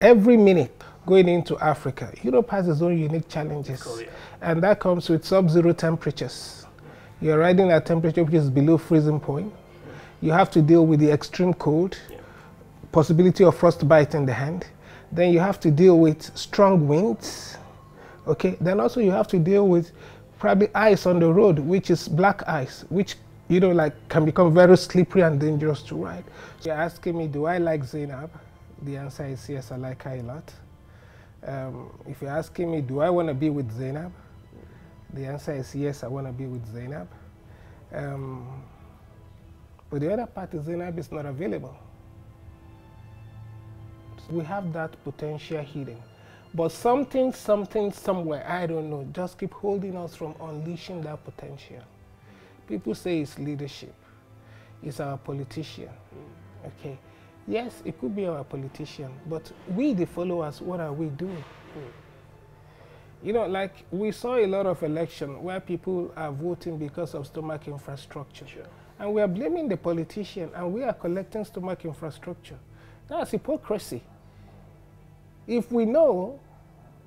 every minute going into Africa. Europe has its own unique challenges, and that comes with sub-zero temperatures. You're riding at a temperature which is below freezing point. You have to deal with the extreme cold, possibility of frostbite in the hand. Then you have to deal with strong winds. Okay. Then also you have to deal with probably ice on the road, which is black ice, which like can become very slippery and dangerous to ride. So you're asking me, do I like Zainab? The answer is yes, I like her a lot. If you're asking me, do I want to be with Zainab? The answer is yes, I want to be with Zainab. But the other part is Zainab is not available. So we have that potential hidden. But something, somewhere, I don't know, just keep holding us from unleashing that potential. People say it's leadership. It's our politician. Okay. Yes, it could be our politician, but we, the followers, what are we doing? Like we saw a lot of election where people are voting because of stomach infrastructure. Sure. And we are blaming the politician, and we are collecting stomach infrastructure. That's hypocrisy. If we know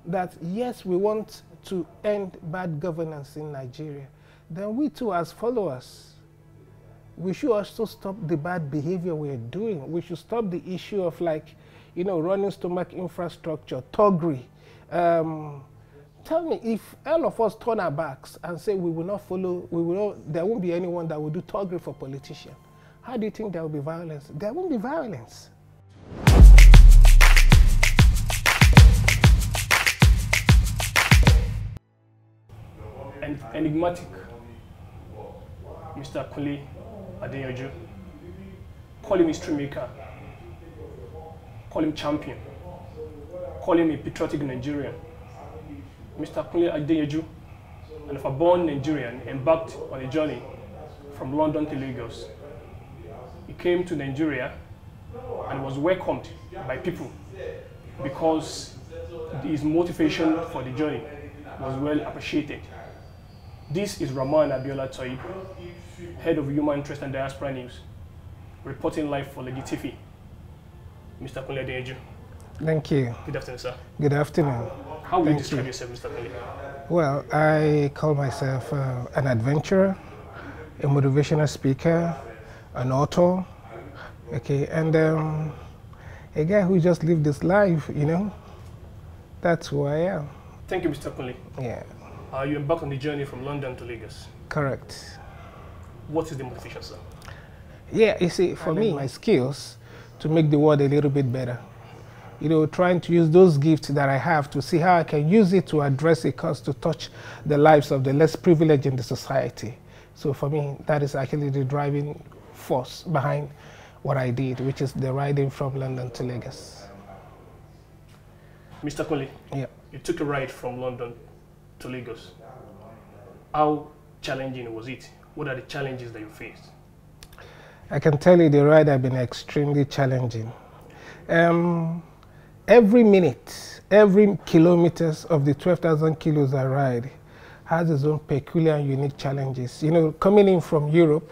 that, yes, we want to end bad governance in Nigeria, then we too, as followers, we should also stop the bad behavior we're doing. We should stop the issue of running stomach infrastructure, thuggery. Tell me, if all of us turn our backs and say we will not follow, there won't be anyone that will do thuggery for politicians, how do you think there will be violence? There won't be violence. Enigmatic Mr. Kunle Adeyanju. Call him history maker, call him champion, call him a patriotic Nigerian. Mr. Kunle Adeyanju, an Offa-born Nigerian, embarked on a journey from London to Lagos. He came to Nigeria and was welcomed by people because his motivation for the journey was well appreciated. This is Rahman Abiola Toib, Head of Human Interest and Diaspora News, reporting live for Legit.ng. Mr. Kunle Adeyanju. Thank you. Good afternoon, sir. Good afternoon. How would you describe yourself, Mr. Kunle? Well, I call myself an adventurer, a motivational speaker, an author, okay, and a guy who just lived this life, That's who I am. Thank you, Mr. Kunle. Yeah. You embarked on the journey from London to Lagos. Correct. What is the motivation, sir? Yeah, you see, for me, my skills to make the world a little bit better. Trying to use those gifts that I have to see how I can use it to address a cause to touch the lives of the less privileged in the society. So for me, that is actually the driving force behind what I did, which is the riding from London to Lagos. Mr. Kunle, yeah. You took a ride from London to Lagos. How challenging was it? What are the challenges that you faced? I can tell you the ride has been extremely challenging. Every minute, every kilometers of the 12,000 kilos I ride has its own peculiar and unique challenges. Coming in from Europe,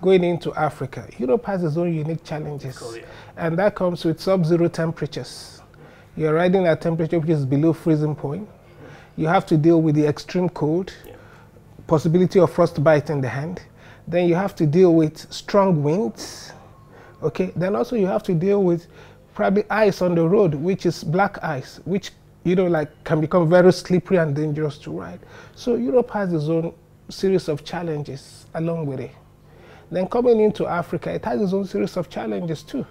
going into Africa, Europe has its own unique challenges. And that comes with sub-zero temperatures. You're riding at a temperature which is below freezing point. You have to deal with the extreme cold, possibility of frostbite in the hand. Then you have to deal with strong winds. Okay. Then also you have to deal with probably ice on the road, which is black ice, which can become very slippery and dangerous to ride. So Europe has its own series of challenges along with it. Then coming into Africa, it has its own series of challenges too.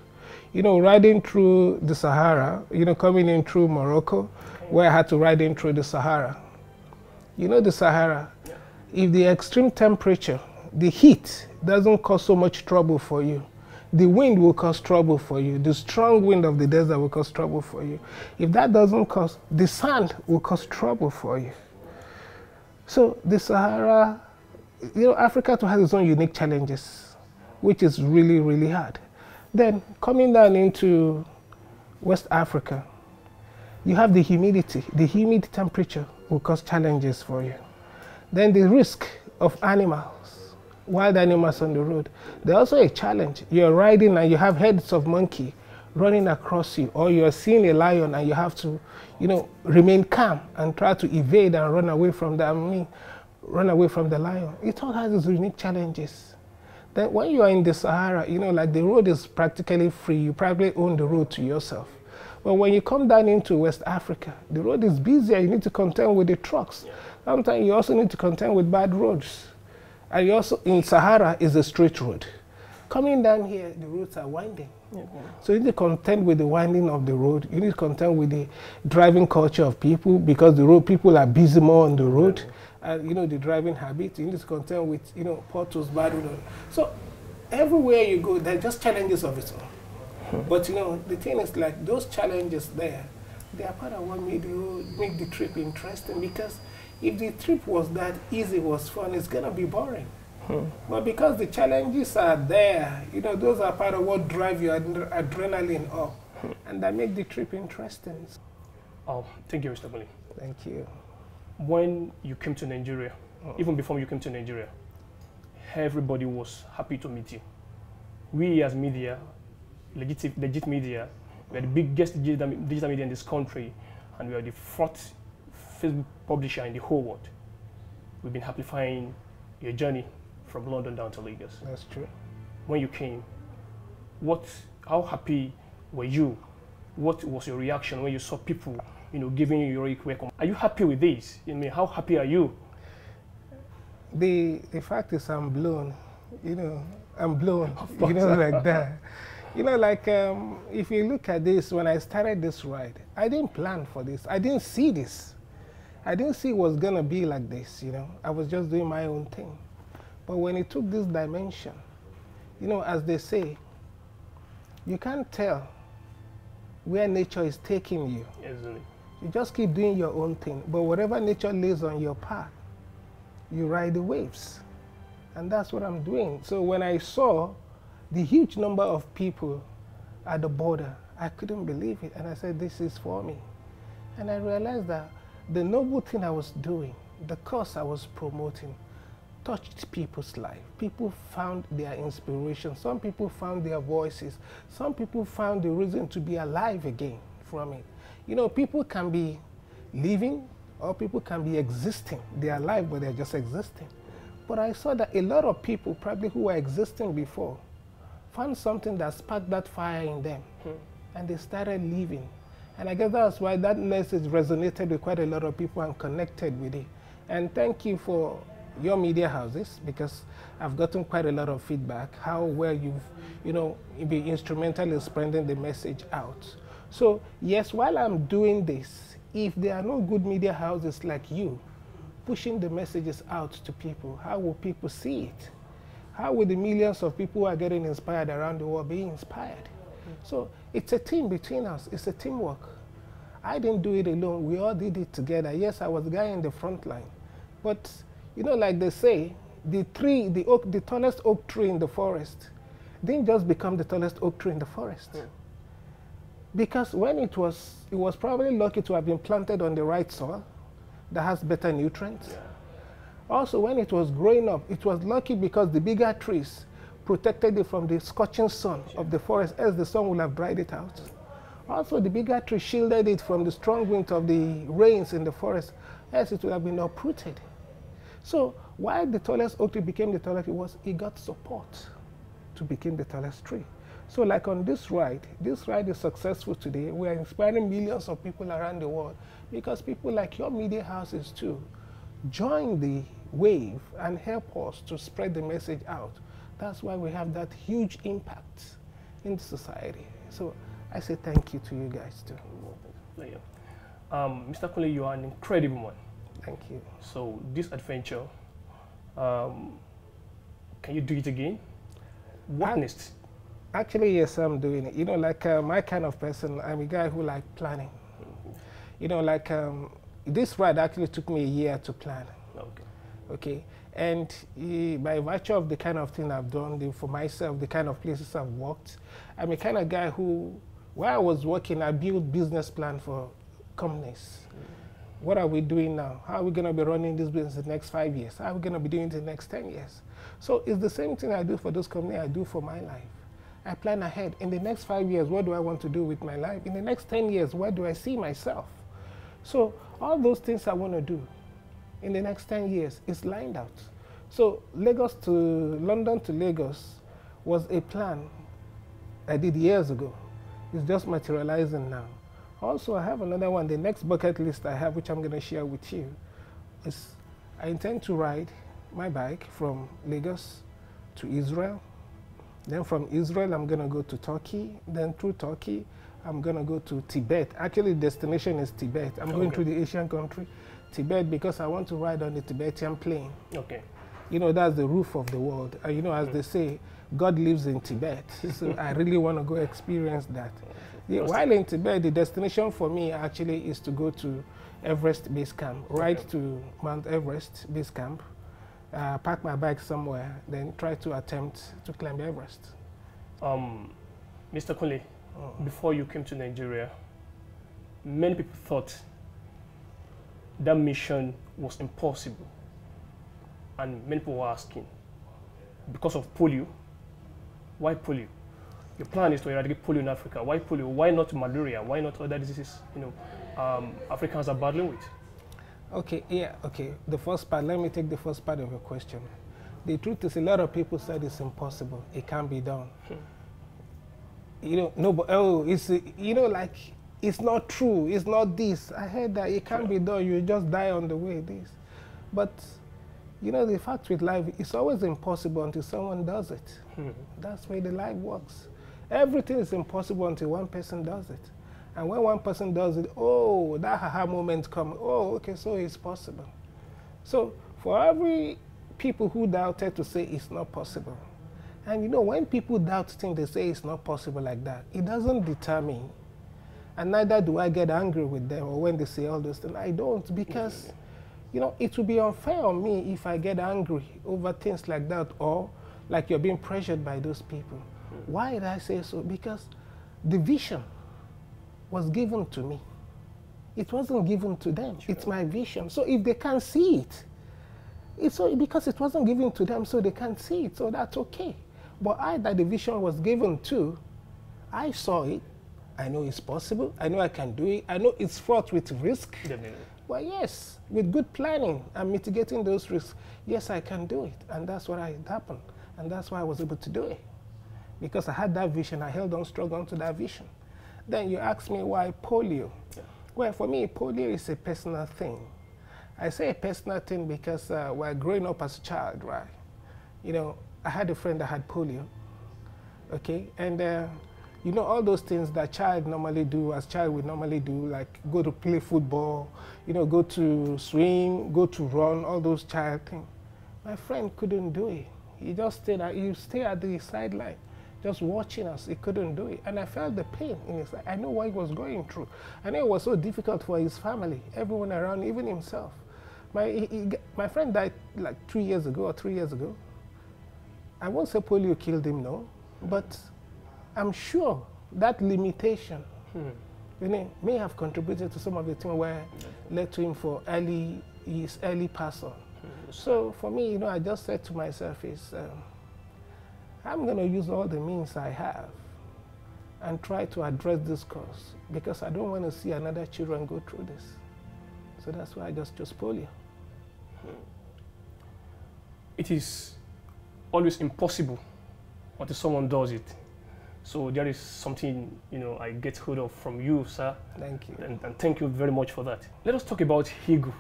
Riding through the Sahara, coming in through Morocco, where I had to ride in through the Sahara. The Sahara, if the extreme temperature, the heat doesn't cause so much trouble for you, the wind will cause trouble for you. The strong wind of the desert will cause trouble for you. If that doesn't cause, the sand will cause trouble for you. So the Sahara, Africa too has its own unique challenges, which is really, really hard. Then coming down into West Africa, you have the humidity. The humid temperature will cause challenges for you. Then the risk of animals, wild animals on the road. They're also a challenge. You're riding and you have heads of monkey running across you, or you're seeing a lion and you have to, remain calm and try to evade and run away from run away from the lion. It all has its unique challenges. Then when you are in the Sahara, like the road is practically free. You probably own the road to yourself. But when you come down into West Africa, the road is busier. You need to contend with the trucks. Yeah. Sometimes you also need to contend with bad roads. And you also, in Sahara, is a straight road. Coming down here, the roads are winding. Yeah. So you need to contend with the winding of the road. You need to contend with the driving culture of people, because the road people are busy more on the road. Yeah. And the driving habit. You need to contend with potholes, bad road. So everywhere you go, there are just challenges of it all. But the thing is, like, those challenges there, they are part of what make the trip interesting. Because if the trip was that easy, was fun, it's gonna be boring. But because the challenges are there, those are part of what drive your adrenaline up, and that make the trip interesting. Oh, thank you, Mr. Kunle. Thank you. When you came to Nigeria, even before you came to Nigeria, everybody was happy to meet you. We as media, legit media, we are the biggest digital media in this country, and we are the fourth Facebook publisher in the whole world. We've been amplifying your journey from London down to Lagos. That's true. When you came, how happy were you? What was your reaction when you saw people, giving you heroic welcome? Are you happy with this? How happy are you? The fact is, I'm blown. I'm blown. Like that. If you look at this, when I started this ride, I didn't plan for this. I didn't see this. I didn't see it was gonna be like this. I was just doing my own thing. But when it took this dimension, as they say, you can't tell where nature is taking you. Exactly. You just keep doing your own thing. But whatever nature lays on your path, you ride the waves. And that's what I'm doing. So when I saw the huge number of people at the border, I couldn't believe it. And I said, this is for me. And I realized that the noble thing I was doing, the cause I was promoting, touched people's life. People found their inspiration. Some people found their voices. Some people found the reason to be alive again from it. People can be living, or people can be existing. They are alive, but they're just existing. But I saw that a lot of people, probably who were existing before, found something that sparked that fire in them. And they started living. And I guess that's why that message resonated with quite a lot of people and connected with it. And thank you for your media houses, because I've gotten quite a lot of feedback, how well you've been instrumental in spreading the message out. So yes, while I'm doing this, if there are no good media houses like you pushing the messages out to people, how will people see it? How will the millions of people who are getting inspired around the world be inspired? So it's a team between us. It's a teamwork. I didn't do it alone. We all did it together. Yes, I was the guy in the front line. But, like they say, the tallest oak tree in the forest didn't just become the tallest oak tree in the forest. Because when it was probably lucky to have been planted on the right soil that has better nutrients. Also, when it was growing up, it was lucky because the bigger trees protected it from the scorching sun of the forest, as the sun would have dried it out. Also, the bigger tree shielded it from the strong wind of the rains in the forest, as it would have been uprooted. So, why the tallest oak tree became the tallest, it got support to become the tallest tree. So, like on this ride is successful today. We are inspiring millions of people around the world because people like your media houses too join the wave and help us to spread the message out. That's why we have that huge impact in society. So I say thank you to you guys too. Mr. Kunle, you are an incredible man. Thank you. So this adventure, can you do it again? What next? Actually, yes, I'm doing it. Like my kind of person, I'm a guy who like planning. This ride actually took me a year to plan. Okay. And by virtue of the kind of thing I've done for myself, the kind of places I've worked, I'm a kind of guy who, while I was working, I built business plan for companies. What are we doing now? How are we going to be running this business in the next 5 years? How are we going to be doing it in the next 10 years? So it's the same thing I do for this company I do for my life. I plan ahead. In the next 5 years, what do I want to do with my life? In the next 10 years, where do I see myself? So all those things I want to do in the next 10 years is lined out. So London to Lagos was a plan I did years ago. It's just materializing now. Also, I have another one. The next bucket list I have, which I'm going to share with you, is I intend to ride my bike from Lagos to Israel. Then from Israel, I'm going to go to Turkey. Then through Turkey, I'm going to go to Tibet. Actually, the destination is Tibet. I'm going to the Asian country, Tibet, because I want to ride on the Tibetan plain. Okay. You know, that's the roof of the world. You know, as they say, God lives in Tibet. So I really want to go experience that. Yeah, while in Tibet, the destination for me actually is to go to Everest Base Camp, ride to Mount Everest Base Camp, park my bike somewhere, then try to attempt to climb Everest. Mr. Kunle, before you came to Nigeria, many people thought that mission was impossible. And many people were asking, because of polio, why polio? The plan is to eradicate polio in Africa. Why polio? Why not malaria? Why not other diseases, you know, Africans are battling with? Okay, yeah, okay. The first part, let me take the first part of your question. The truth is, a lot of people said it's impossible. It can't be done. You know, no, but it's, you know, like, it's not true. It's not this. I heard that it can't be done. You just die on the way, this. But, you know, the fact with life, it's always impossible until someone does it. That's the way the life works. Everything is impossible until one person does it. And when one person does it, oh, that aha moment comes. Oh, okay, so it's possible. So for every people who doubted to say it's not possible. And you know, when people doubt things, they say it's not possible like that. It doesn't deter me. And neither do I get angry with them or when they say all those things. I don't, because you know, it would be unfair on me if I get angry over things like that, or like you're being pressured by those people. Why did I say so? Because the vision was given to me. It wasn't given to them. It's my vision. So if they can't see it, it's because it wasn't given to them, so they can't see it. So that's okay. But that the vision was given to, I saw it. I know it's possible. I know I can do it. I know it's fraught with risk. Definitely. Well, yes, with good planning and mitigating those risks, yes, I can do it. And that's what happened. And that's why I was able to do it. Because I had that vision, I held on strong onto that vision. Then you ask me why polio. Well, for me, polio is a personal thing. I say a personal thing because while growing up as a child, right, you know, I had a friend that had polio, okay? And you know, all those things that child normally do, as child would normally do, like go to play football, you know, go to swim, go to run, all those child things. My friend couldn't do it. He just stayed at the sideline, just watching us. He couldn't do it. And I felt the pain in his life. I know what he was going through. I know it was so difficult for his family, everyone around, even himself. My friend died like 2 years ago or 3 years ago. I won't say polio killed him, no, but I'm sure that limitation you know, may have contributed to some of the things where led to him for his early pass on. So for me, you know, I just said to myself is, I'm going to use all the means I have and try to address this cause, because I don't want to see another children go through this. So that's why I just chose polio. It is always impossible until someone does it. So there is something, you know, I get hold of from you, sir. Thank you. And thank you very much for that. Let us talk about Higu.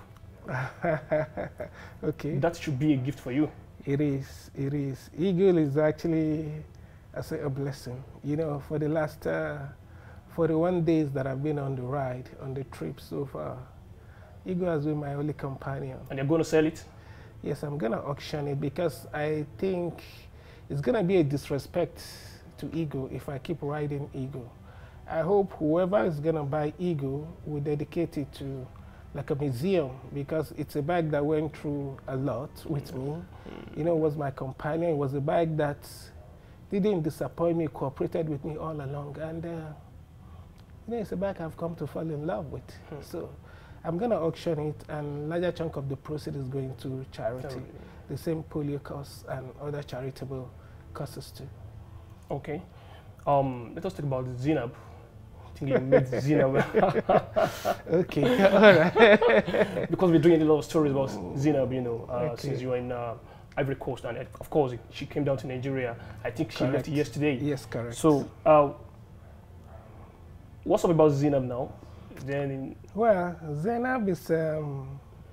Okay. That should be a gift for you. It is. It is. Eagle is actually, I say, a blessing. You know, for the last 41 days that I've been on the ride, on the trip so far, Eagle has been my only companion. And you're going to sell it? Yes, I'm going to auction it because I think it's going to be a disrespect to Eagle if I keep riding Eagle. I hope whoever is going to buy Eagle will dedicate it to like a museum, because it's a bike that went through a lot with me. You know, it was my companion. It was a bike that didn't disappoint me, cooperated with me all along. And you know, it's a bike I've come to fall in love with. So I'm going to auction it, and a larger chunk of the proceeds is going to charity. The same polio cause and other charitable causes too. Okay. Let us talk about Zainab. I think you met Zainab. Okay, all right. Because we're doing a lot of stories about Zainab, you know, Okay. since you were in Ivory Coast, and of course she came down to Nigeria. I think she left Correct. yesterday. Yes, correct. So, what's up about Zainab now? Then, Well, Zainab is a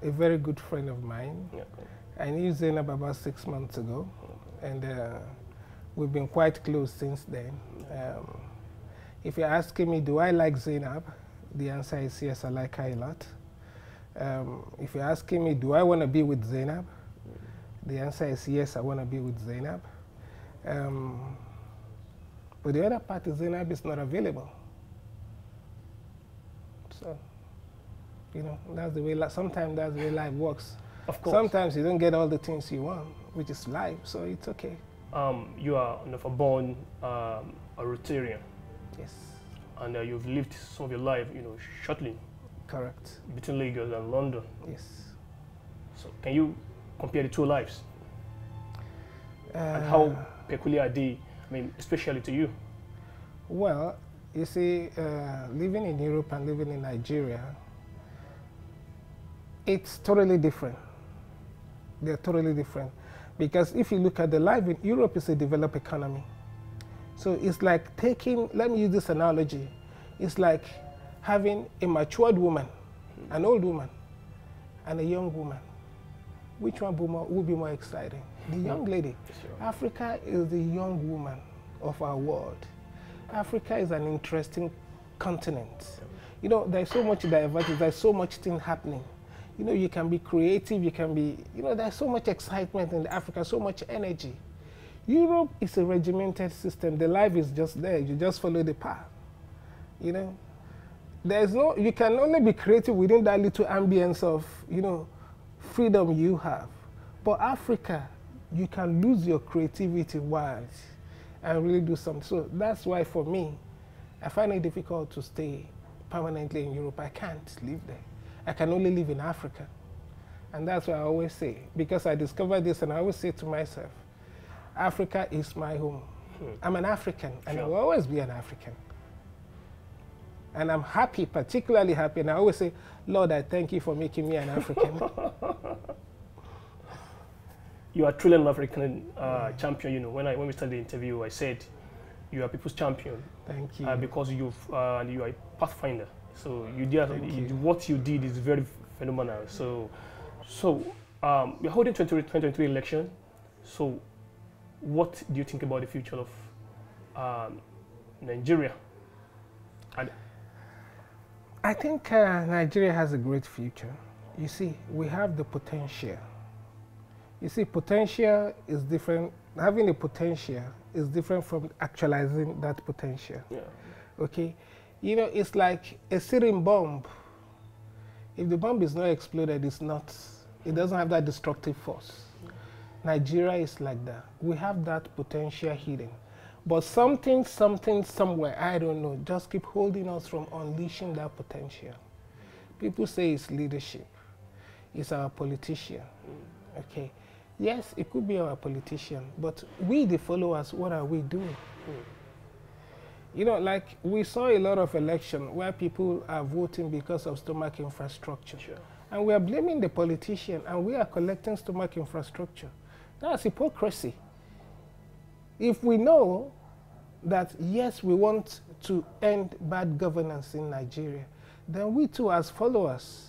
very good friend of mine. yeah, I knew Zainab about 6 months ago, and we've been quite close since then. If you're asking me, do I like Zainab? The answer is yes, I like her a lot. If you're asking me, do I want to be with Zainab? The answer is yes, I want to be with Zainab. But the other part is Zainab is not available. So, you know, that's the way, sometimes that's the way life works. of course. Sometimes you don't get all the things you want, which is life, so it's okay. You are an Offa-born a Rotarian, Yes, and you've lived some of your life, you know, shortly correct. between Lagos and London. Yes. So, can you compare the two lives? And Uh, how peculiar are they? I mean, especially to you. Well, you see, living in Europe and living in Nigeria, it's totally different. They're totally different. Because if you look at the life in Europe, is a developed economy. So it's like taking, let me use this analogy, it's like having a matured woman, an old woman, and a young woman. Which one would be more exciting? The young lady. Sure. Africa is the young woman of our world. Africa is an interesting continent. You know, there's so much diversity, there's so much thing happening. You know, you can be creative, you can be, you know, there's so much excitement in Africa, so much energy. Europe is a regimented system. The life is just there. You just follow the path. You know, there's no, you can only be creative within that little ambience of, you know, freedom you have. But Africa, you can lose your creativity wild and really do something. So that's why for me, I find it difficult to stay permanently in Europe. I can't live there. I can only live in Africa. And that's what I always say. Because I discovered this and I always say to myself, Africa is my home. I'm an African and I will always be an African. And I'm happy, particularly happy, and I always say, Lord, I thank you for making me an African. You are truly an African champion. You know, when we started the interview, I said you are people's champion. Thank you. Because you are a pathfinder. So what you did is very phenomenal. So we're holding 2023 election. So what do you think about the future of Nigeria? I think Nigeria has a great future. You see, we have the potential. You see, potential is different. Having a potential is different from actualizing that potential. Yeah. Okay? You know, it's like a sitting bomb. If the bomb is not exploded, it doesn't have that destructive force. Nigeria is like that. We have that potential hidden. But something, somewhere, I don't know, just keep holding us from unleashing that potential. People say it's leadership. It's our politician. Okay. Yes, it could be our politician, but we, the followers, what are we doing? You know, like we saw a lot of election where people are voting because of stomach infrastructure. Sure. And we are blaming the politician and we are collecting stomach infrastructure. That's hypocrisy. If we know that, yes, we want to end bad governance in Nigeria, then we too, as followers,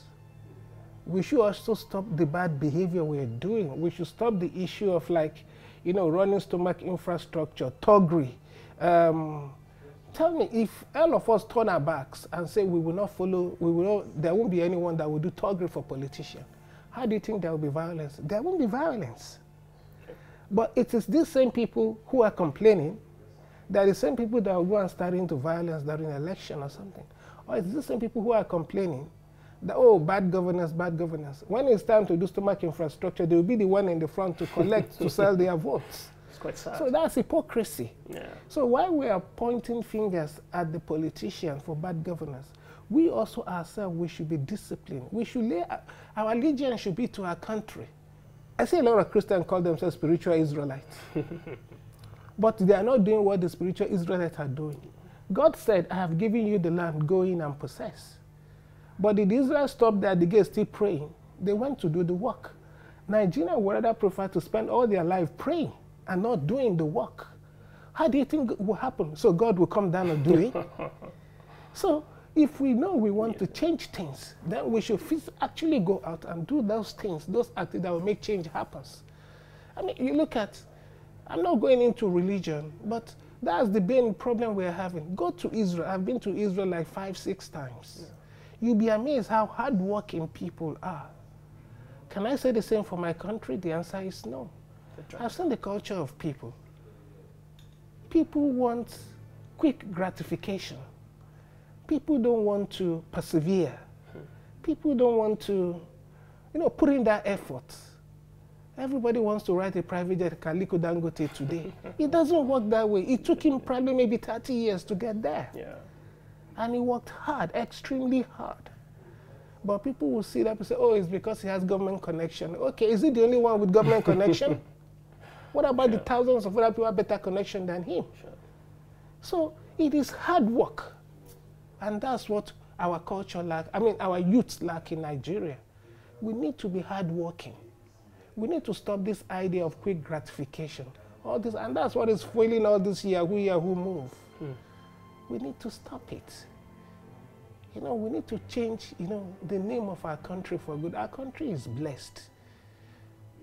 we should also stop the bad behavior we're doing. We should stop the issue of, like, you know, running stomach infrastructure, thuggery. Tell me, if all of us turn our backs and say we will not follow, there won't be anyone that will do thuggery for politicians, how do you think there will be violence? There won't be violence. But it is these same people who are complaining that the same people that will go and start into violence during an election or something. Or it's the same people who are complaining that, oh, bad governance, bad governance. When it's time to do stomach infrastructure, they will be the one in the front to collect, to sell their votes. It's quite sad. So that's hypocrisy. Yeah. So while we are pointing fingers at the politicians for bad governance, we also ourselves, we should be disciplined. We should our allegiance should be to our country. I see a lot of Christians call themselves spiritual Israelites. But they are not doing what the spiritual Israelites are doing. God said, I have given you the land, go in and possess. But did Israel stop there at the gate still praying? They went to do the work. Nigerians would rather prefer to spend all their life praying and not doing the work. How do you think it will happen? So God will come down and do it? So if we know we want to change things, then we should actually go out and do those things, those acts that will make change happen. I mean, you look at, I'm not going into religion, but that's the main problem we're having. Go to Israel. I've been to Israel like 5, 6 times. Yeah. You'll be amazed how hardworking people are. Can I say the same for my country? The answer is no. I've seen the culture of people. People want quick gratification. People don't want to persevere. People don't want to, put in that effort. Everybody wants to write a private jet, Aliko Dangote today. It doesn't work that way. It took him probably maybe 30 years to get there. Yeah. And he worked hard, extremely hard. But people will see that and say, oh, it's because he has government connection. Okay, is he the only one with government connection? What about the thousands of other people who have better connection than him? Sure. So it is hard work. And that's what our culture our youth lack in Nigeria. We need to be hardworking. We need to stop this idea of quick gratification. All this, and that's what is fueling all this Yahoo move. We need to stop it. We need to change, the name of our country for good. Our country is blessed.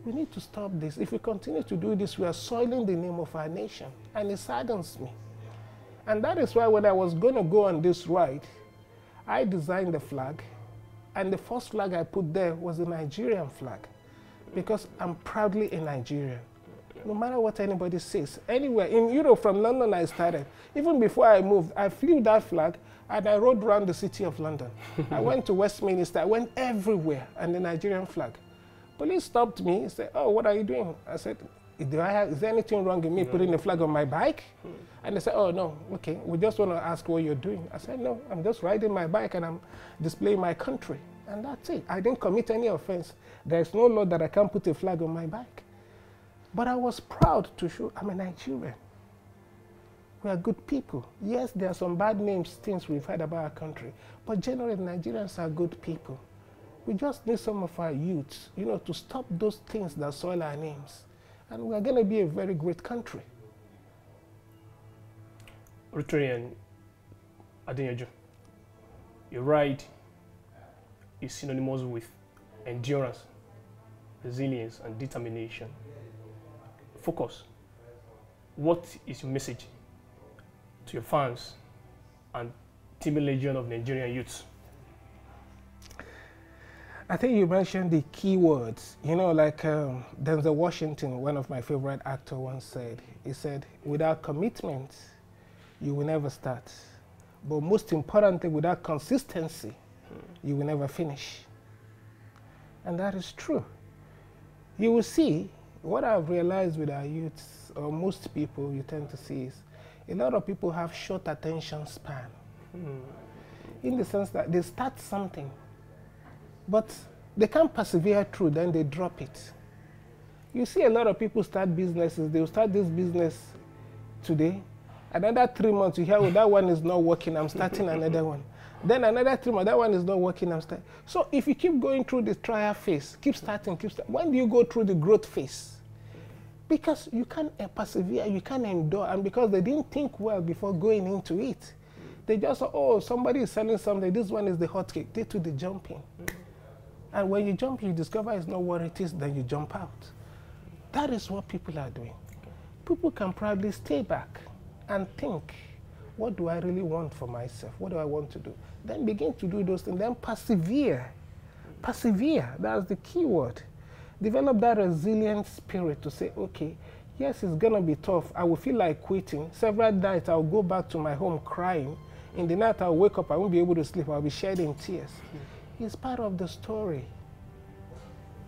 We need to stop this. If we continue to do this, we are soiling the name of our nation. And it saddens me. And that is why when I was going to go on this ride, I designed the flag. And the first flag I put there was the Nigerian flag. Because I'm proudly a Nigerian. No matter what anybody says. Anywhere, in Europe, from London I started. Even before I moved, I flew that flag and I rode around the city of London. I went to Westminster, I went everywhere, and the Nigerian flag. Police stopped me and said, oh, what are you doing? I said, is there anything wrong with me putting the flag on my bike? And they said, oh, no, okay, we just want to ask what you're doing. I said, no, I'm just riding my bike and I'm displaying my country. And that's it. I didn't commit any offense. There's no law that I can't put a flag on my bike. But I was proud to show I'm a Nigerian. We are good people. Yes, there are some bad names, things we've heard about our country. But generally, Nigerians are good people. We just need some of our youths, to stop those things that soil our names. And we are going to be a very great country. Rotarian Adeyanju, your ride is synonymous with endurance, resilience, and determination. Focus. What is your message to your fans and teeming legion of Nigerian youths? I think you mentioned the key words. Like Denzel Washington, one of my favorite actors, once said, he said, without commitment, you will never start. But most importantly, without consistency, you will never finish. And that is true. You will see, what I've realized with our youths, or most people you tend to see, is a lot of people have short attention span. In the sense that they start something, but they can't persevere through, then they drop it. You see a lot of people start businesses, they'll start this business today, another 3 months you hear, oh, that one is not working, I'm starting another one. Then another 3 months, that one is not working, I'm starting. So if you keep going through the trial phase, keep starting, when do you go through the growth phase? Because you can't persevere, you can't endure, and because they didn't think well before going into it. They just, oh, somebody is selling something, this one is the hot cake, they do the jumping. And when you jump, you discover it's not what it is, then you jump out. That is what people are doing. People can probably stay back and think, what do I really want for myself? What do I want to do? Then begin to do those things, then persevere. Persevere, that's the key word. Develop that resilient spirit to say, okay, yes, it's gonna be tough. I will feel like quitting. Several nights I'll go back to my home crying. In the night I'll wake up, I won't be able to sleep, I'll be shedding tears. It's part of the story.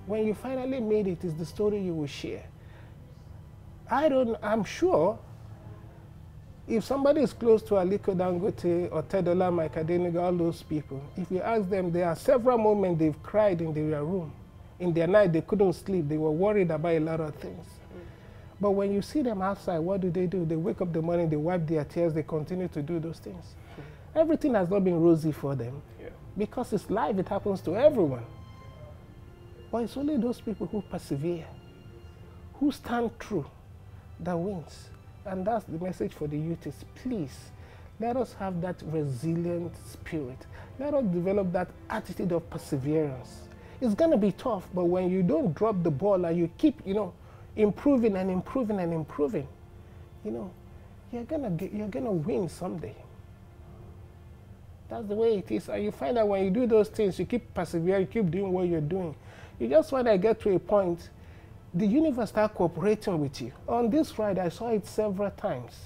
When you finally made it, it's the story you will share. I'm sure if somebody is close to Aliko Dangote or Tedola, Mike Adeniga, all those people, if you ask them, there are several moments they've cried in their room. In their night, they couldn't sleep. They were worried about a lot of things. But when you see them outside, what do? They wake up in the morning, they wipe their tears, they continue to do those things. Everything has not been rosy for them. Yeah. Because it's life, it happens to everyone. But it's only those people who persevere, who stand true, that wins. And that's the message for the youth is, please, let us have that resilient spirit. Let us develop that attitude of perseverance. It's going to be tough, but when you don't drop the ball and you keep, improving and improving and improving, you're gonna win someday. That's the way it is. And you find that when you do those things, you keep persevering, you keep doing what you're doing. You just want to get to a point, the universe starts cooperating with you. On this ride, I saw it several times,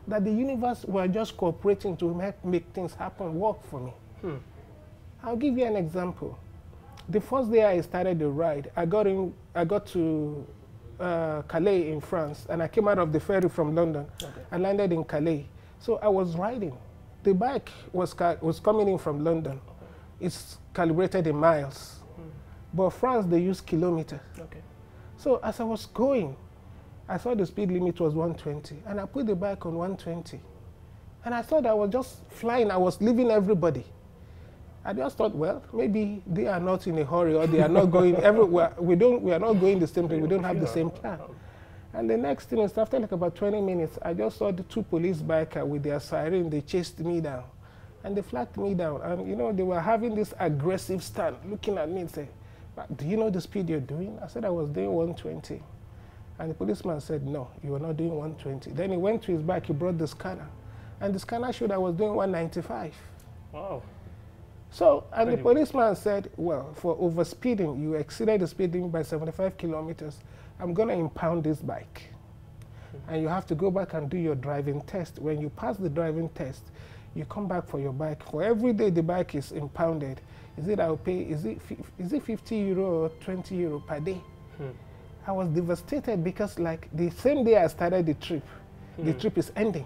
that the universe were just cooperating to make things happen, work for me. I'll give you an example. The first day I started the ride, I got to Calais in France, and I came out of the ferry from London. Okay. I landed in Calais. So I was riding. The bike was coming in from London. It's calibrated in miles. But France, they use kilometers. Okay. So as I was going, I saw the speed limit was 120, and I put the bike on 120. And I thought I was just flying. I was leaving everybody. I just thought, well, maybe they are not in a hurry, or they are not going everywhere. We are not going the same place. We don't have the same plan. And the next thing is, after like about 20 minutes, I just saw the two police bikers with their siren. They chased me down, and they flagged me down. And they were having this aggressive stand, looking at me and saying, "Do you know the speed you're doing?" I said I was doing 120. And the policeman said, "No, you were not doing 120. Then he went to his bike, he brought the scanner. And the scanner showed I was doing 195. Wow. So, and the policeman said, "Well, for overspeeding, you exceeded the speed limit by 75 kilometers. I'm going to impound this bike. And you have to go back and do your driving test. When you pass the driving test, you come back for your bike. For every day the bike is impounded, I'll pay, is it 50 euro or 20 euro per day?" I was devastated because like the same day I started the trip, the trip is ending.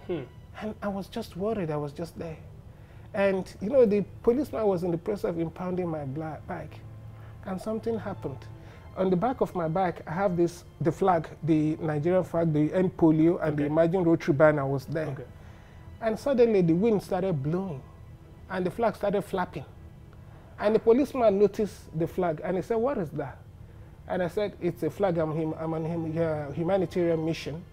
And I was just worried, I was just there. And the policeman was in the process of impounding my bike. And something happened. On the back of my bike, I have the flag, the Nigerian flag, the end polio, and the Imagine Rotary Banner was there. Okay. And suddenly the wind started blowing, and the flag started flapping. And the policeman noticed the flag, and he said, "What is that?" And I said, "It's a flag, I'm on a humanitarian mission."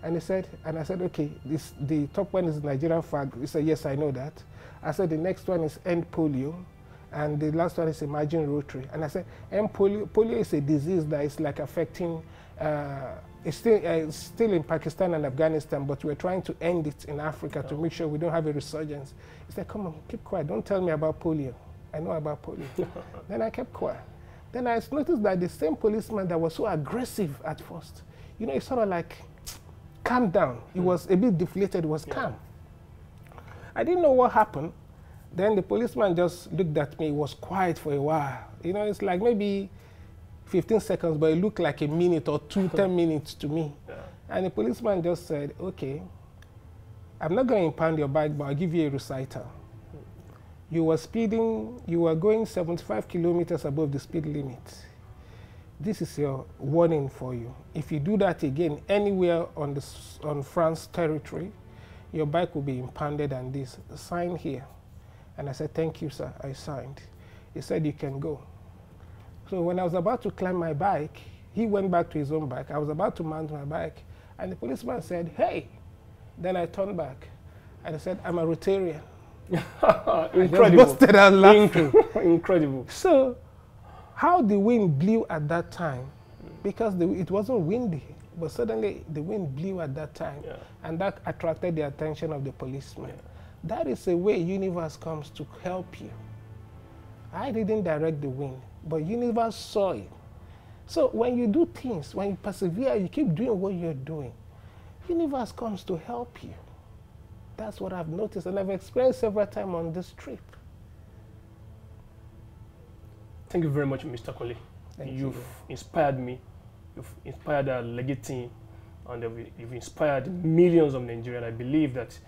And he said, and I said, "Okay, the top one is the Nigerian flag." He said, "Yes, I know that." I said, "The next one is end polio, and the last one is Imagine Rotary." And I said, end polio is a disease that is like affecting, it's still in Pakistan and Afghanistan, but we're trying to end it in Africa to make sure we don't have a resurgence. He said, "Come on, keep quiet, don't tell me about polio. I know about polio." Then I kept quiet. Then I noticed that the same policeman that was so aggressive at first, he sort of like calmed down. He was a bit deflated, was calm. I didn't know what happened. Then the policeman just looked at me, was quiet for a while. It's like maybe 15 seconds, but it looked like a minute or 10 minutes to me. Yeah. And the policeman just said, "Okay, I'm not going to impound your bike, but I'll give you a recital. You were speeding, you were going 75 kilometers above the speed limit. This is your warning for you. If you do that again anywhere on France territory, your bike will be impounded, and this, sign here." And I said, "Thank you, sir." I signed. He said, "You can go." So when I was about to climb my bike, he went back to his own bike. I was about to mount my bike, and the policeman said, "Hey." Then I turned back, and I said, "I'm a Rotarian." Incredible. I just busted out laughing. Incredible. So how the wind blew at that time, because it wasn't windy, but suddenly the wind blew at that time, and that attracted the attention of the policeman. Yeah. That is the way universe comes to help you. I didn't direct the wind, but universe saw it. So when you do things, when you persevere, you keep doing what you're doing, universe comes to help you. That's what I've noticed, and I've experienced several times on this trip. Thank you very much, Mr. Kunle. You've inspired me. You've inspired our legit team, and you've inspired millions of Nigerians. I believe that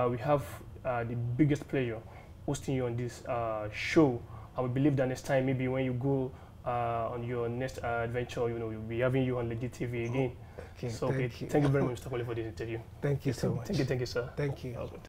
we have the biggest pleasure hosting you on this show. I would believe that next time, maybe when you go on your next adventure. You know, we'll be having you on Legit TV again. Okay, So, thank you. Thank you very much, Mr. Kunle, for this interview. Thank you so much. Thank you, sir. Thank you. That was good.